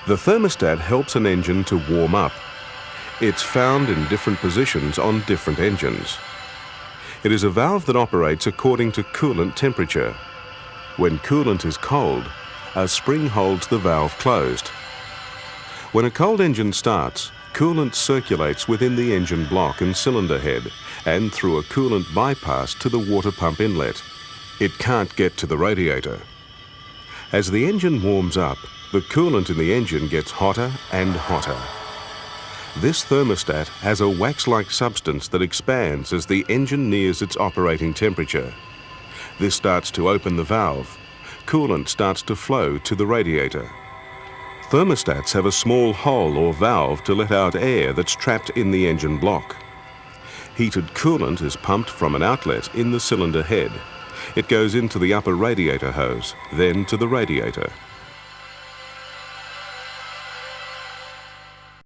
The thermostat helps an engine to warm up. It's found in different positions on different engines. It is a valve that operates according to coolant temperature. When coolant is cold, a spring holds the valve closed. When a cold engine starts, coolant circulates within the engine block and cylinder head and through a coolant bypass to the water pump inlet. It can't get to the radiator. As the engine warms up, the coolant in the engine gets hotter and hotter. This thermostat has a wax-like substance that expands as the engine nears its operating temperature. This starts to open the valve. Coolant starts to flow to the radiator. Thermostats have a small hole or valve to let out air that's trapped in the engine block. Heated coolant is pumped from an outlet in the cylinder head. It goes into the upper radiator hose, then to the radiator.